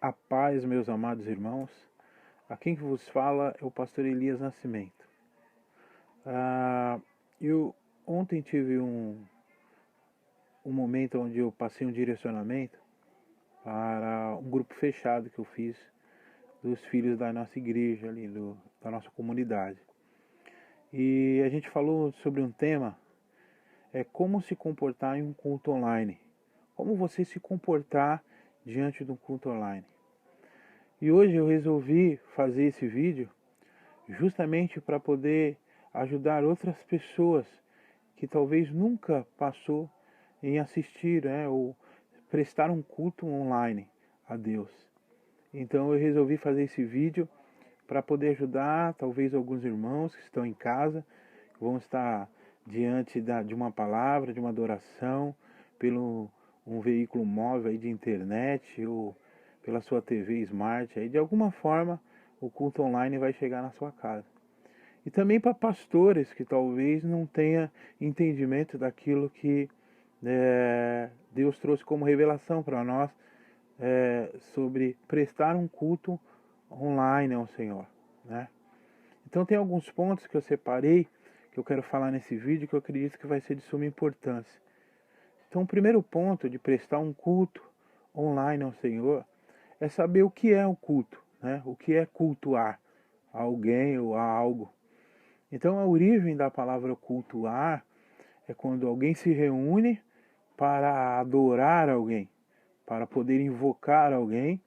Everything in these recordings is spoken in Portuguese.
A paz, meus amados irmãos. Aqui que vos fala é o pastor Elias Nascimento. Eu ontem tive um momento onde eu passei um direcionamento para um grupo fechado que eu fiz dos filhos da nossa igreja ali, da nossa comunidade. E a gente falou sobre um tema, como se comportar em um culto online. Como você se comportar diante de um culto online. E hoje eu resolvi fazer esse vídeo justamente para poder ajudar outras pessoas que talvez nunca passou em assistir, ou prestar um culto online a Deus. Então eu resolvi fazer esse vídeo para poder ajudar talvez alguns irmãos que estão em casa, que vão estar diante de uma palavra, de uma adoração, pelo um veículo móvel aí de internet ou pela sua TV Smart. Aí, de alguma forma o culto online vai chegar na sua casa. E também para pastores que talvez não tenha entendimento daquilo que Deus trouxe como revelação para nós sobre prestar um culto online ao Senhor, né? Então tem alguns pontos que eu separei que eu quero falar nesse vídeo que eu acredito que vai ser de suma importância. Então o primeiro ponto de prestar um culto online ao Senhor é saber o que é o culto, né? O que é cultuar a alguém ou a algo. Então a origem da palavra cultuar é quando alguém se reúne para adorar alguém, para poder invocar alguém.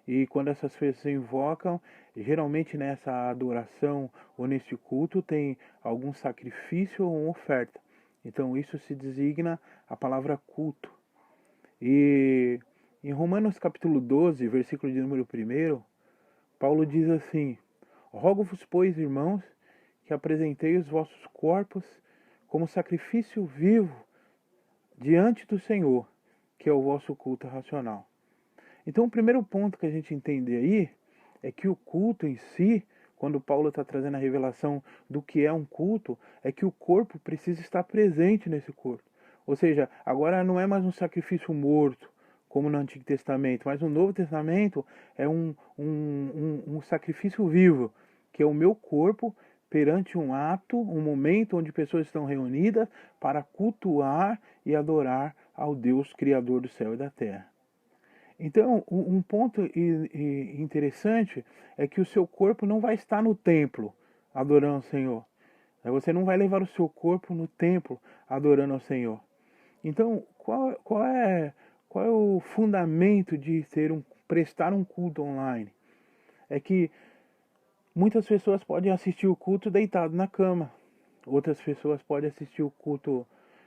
E quando essas pessoas se invocam, geralmente nessa adoração ou nesse culto tem algum sacrifício ou uma oferta. Então isso se designa a palavra culto. E em Romanos capítulo 12, versículo de número 1, Paulo diz assim: Rogo-vos, pois, irmãos, que apresentei os vossos corpos como sacrifício vivo diante do Senhor, que é o vosso culto racional. Então, o primeiro ponto que a gente entende aí é que o culto em si, quando Paulo está trazendo a revelação do que é um culto, é que o corpo precisa estar presente nesse corpo. Ou seja, agora não é mais um sacrifício morto, como no Antigo Testamento, mas no Novo Testamento é um sacrifício vivo, que é o meu corpo perante um ato, um momento onde pessoas estão reunidas para cultuar e adorar ao Deus Criador do céu e da terra. Então, um ponto interessante é que o seu corpo não vai estar no templo adorando ao Senhor. Você não vai levar o seu corpo no templo adorando ao Senhor. Então, qual é o fundamento de prestar um culto online? É que muitas pessoas podem assistir o culto deitado na cama. Outras pessoas podem assistir o culto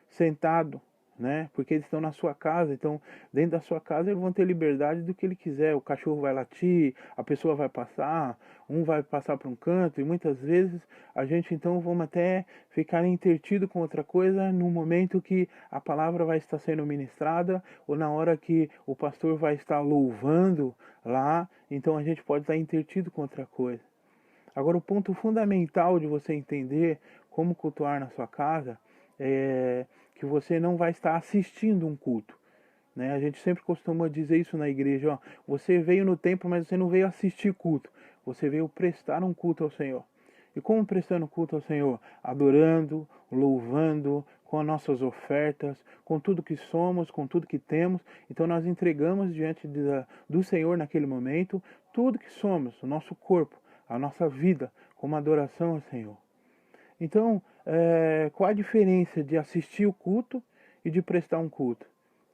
sentado, né? Porque eles estão na sua casa, então dentro da sua casa eles vão ter liberdade do que ele quiser. O cachorro vai latir, a pessoa vai passar, um vai passar para um canto e muitas vezes a gente então vamos até ficar entretido com outra coisa no momento que a palavra vai estar sendo ministrada ou na hora que o pastor vai estar louvando lá, então a gente pode estar entretido com outra coisa. Agora, o ponto fundamental de você entender como cultuar na sua casa é que você não vai estar assistindo um culto, né? A gente sempre costuma dizer isso na igreja, ó, você veio no templo, mas você não veio assistir culto, você veio prestar um culto ao Senhor. E como prestando culto ao Senhor? Adorando, louvando, com as nossas ofertas, com tudo que somos, com tudo que temos. Então nós entregamos diante do Senhor naquele momento tudo que somos, o nosso corpo, a nossa vida, como adoração ao Senhor. Então, qual a diferença de assistir o culto e de prestar um culto?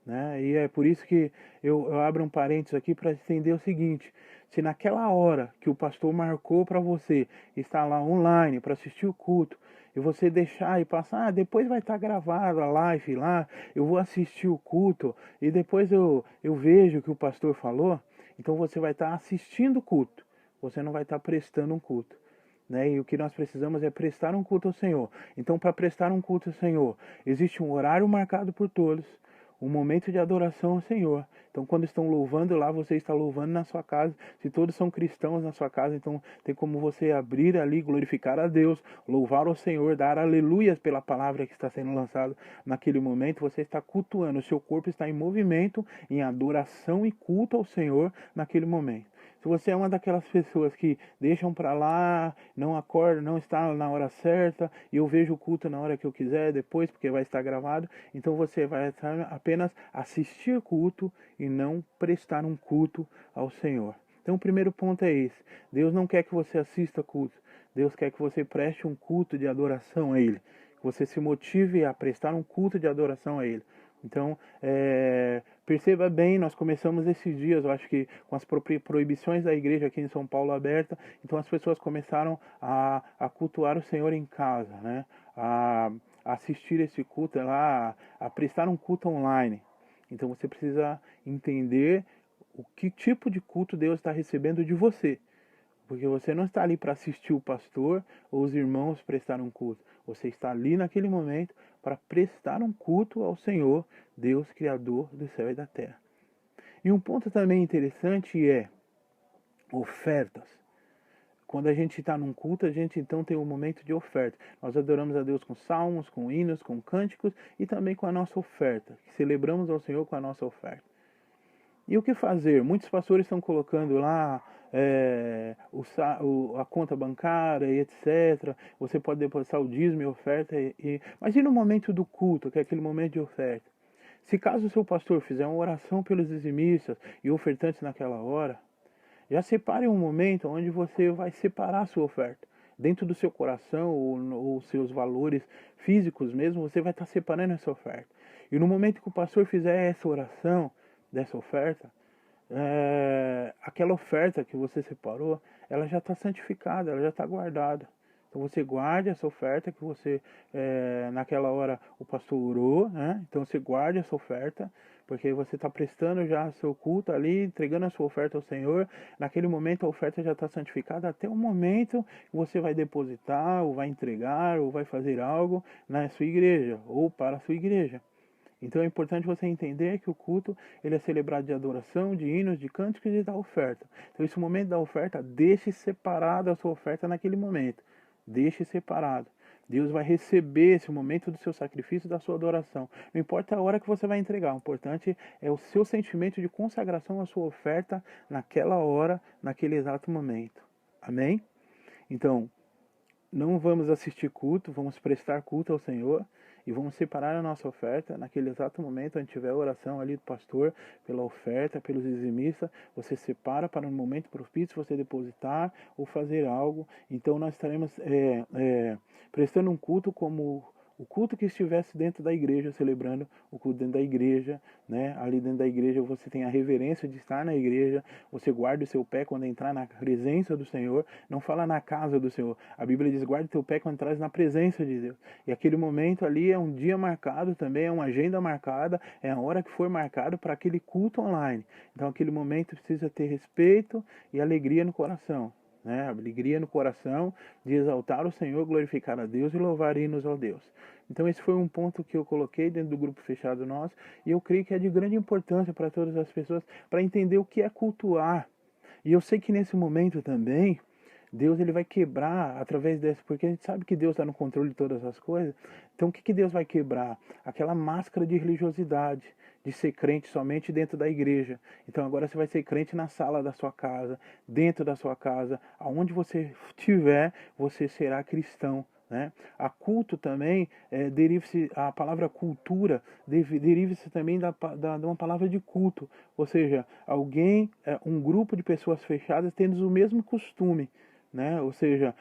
Né? E é por isso que eu abro um parênteses aqui para entender o seguinte: se naquela hora que o pastor marcou para você estar lá online para assistir o culto, e você deixar e passar, depois vai estar gravado a live lá, eu vou assistir o culto e depois eu vejo o que o pastor falou, então você vai estar assistindo o culto, você não vai estar prestando um culto. Né? E o que nós precisamos é prestar um culto ao Senhor. Então, para prestar um culto ao Senhor, existe um horário marcado por todos, um momento de adoração ao Senhor. Então, quando estão louvando lá, você está louvando na sua casa. Se todos são cristãos na sua casa, então tem como você abrir ali, glorificar a Deus, louvar ao Senhor, dar aleluias pela palavra que está sendo lançada naquele momento. Você está cultuando, o seu corpo está em movimento, em adoração e culto ao Senhor naquele momento. Se você é uma daquelas pessoas que deixam para lá, não acorda, não está na hora certa, e eu vejo o culto na hora que eu quiser, depois, porque vai estar gravado, então você vai apenas assistir culto e não prestar um culto ao Senhor. Então o primeiro ponto é esse. Deus não quer que você assista culto. Deus quer que você preste um culto de adoração a Ele. Que você se motive a prestar um culto de adoração a Ele. Então, perceba bem, nós começamos esses dias, eu acho que com as proibições da igreja aqui em São Paulo aberta, então as pessoas começaram a cultuar o Senhor em casa, né? A assistir esse culto lá, a prestar um culto online. Então você precisa entender o que tipo de culto Deus está recebendo de você. Porque você não está ali para assistir o pastor ou os irmãos prestar um culto. Você está ali naquele momento para prestar um culto ao Senhor, Deus Criador do céu e da terra. E um ponto também interessante é ofertas. Quando a gente está num culto, a gente então tem um momento de oferta. Nós adoramos a Deus com salmos, com hinos, com cânticos e também com a nossa oferta. Celebramos ao Senhor com a nossa oferta. E o que fazer? Muitos pastores estão colocando lá a conta bancária e etc. Você pode depositar o dízimo e oferta. Mas e no momento do culto, que é aquele momento de oferta? Se caso o seu pastor fizer uma oração pelos dizimistas e ofertantes naquela hora, já separe um momento onde você vai separar a sua oferta. Dentro do seu coração ou seus valores físicos mesmo, você vai estar separando essa oferta. E no momento que o pastor fizer essa oração, dessa oferta, aquela oferta que você separou, ela já está santificada, ela já está guardada. Então você guarde essa oferta que você, naquela hora o pastor orou, né? Então você guarde essa oferta, porque você está prestando já seu culto ali, entregando a sua oferta ao Senhor. Naquele momento a oferta já está santificada até o momento que você vai depositar, ou vai entregar, ou vai fazer algo na sua igreja, ou para a sua igreja. Então é importante você entender que o culto ele é celebrado de adoração, de hinos, de cânticos e da oferta. Então esse momento da oferta, deixe separado a sua oferta naquele momento. Deixe separado. Deus vai receber esse momento do seu sacrifício, da sua adoração. Não importa a hora que você vai entregar, o importante é o seu sentimento de consagração à sua oferta naquela hora, naquele exato momento. Amém? Então, não vamos assistir culto, vamos prestar culto ao Senhor e vamos separar a nossa oferta naquele exato momento, onde tiver a oração ali do pastor pela oferta, pelos dizimistas, você separa para um momento propício você depositar ou fazer algo. Então nós estaremos prestando um culto como o culto que estivesse dentro da igreja, celebrando o culto dentro da igreja, né? Ali dentro da igreja você tem a reverência de estar na igreja, você guarda o seu pé quando entrar na presença do Senhor, não fala na casa do Senhor. A Bíblia diz, guarda o teu pé quando entras na presença de Deus. E aquele momento ali é um dia marcado também, é uma agenda marcada, é a hora que foi marcado para aquele culto online. Então aquele momento precisa ter respeito e alegria no coração. Né? Alegria no coração de exaltar o Senhor, glorificar a Deus e louvar hinos ao Deus. Então esse foi um ponto que eu coloquei dentro do grupo fechado nosso e eu creio que é de grande importância para todas as pessoas para entender o que é cultuar. E eu sei que nesse momento também Deus ele vai quebrar através dessa, porque a gente sabe que Deus está no controle de todas as coisas. Então o que Deus vai quebrar? Aquela máscara de religiosidade, de ser crente somente dentro da igreja. Então agora você vai ser crente na sala da sua casa, dentro da sua casa, aonde você estiver, você será cristão. Né? A culto também, deriva-se, a palavra cultura deriva-se também de uma palavra de culto, ou seja, alguém, um grupo de pessoas fechadas tendo o mesmo costume. Né? Ou seja,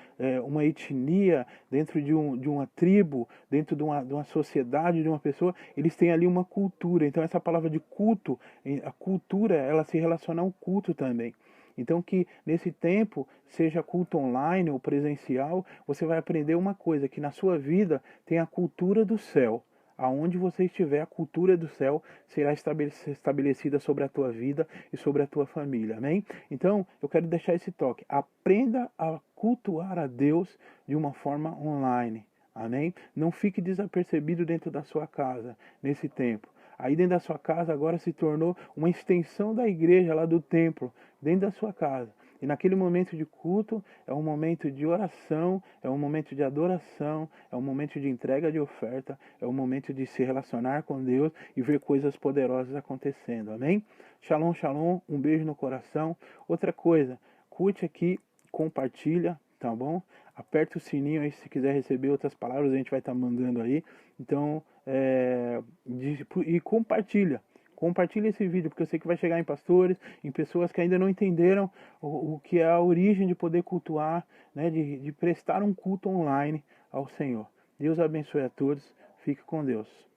uma etnia, dentro de uma tribo, dentro de uma sociedade, de uma pessoa, eles têm ali uma cultura. Então essa palavra de culto, a cultura, ela se relaciona ao culto também. Então que nesse tempo, seja culto online ou presencial, você vai aprender uma coisa, que na sua vida tem a cultura do céu. Aonde você estiver, a cultura do céu será estabelecida sobre a tua vida e sobre a tua família. Amém? Então, eu quero deixar esse toque. Aprenda a cultuar a Deus de uma forma online. Amém? Não fique desapercebido dentro da sua casa nesse tempo. Aí dentro da sua casa agora se tornou uma extensão da igreja lá do templo, dentro da sua casa. E naquele momento de culto, é um momento de oração, é um momento de adoração, é um momento de entrega de oferta, é um momento de se relacionar com Deus e ver coisas poderosas acontecendo, amém? Shalom, shalom, um beijo no coração. Outra coisa, curte aqui, compartilha, tá bom? Aperta o sininho aí se quiser receber outras palavras, a gente vai estar mandando aí. Então, e compartilha. Compartilhe esse vídeo, porque eu sei que vai chegar em pastores, em pessoas que ainda não entenderam o que é a origem de poder cultuar, né, de prestar um culto online ao Senhor. Deus abençoe a todos. Fique com Deus.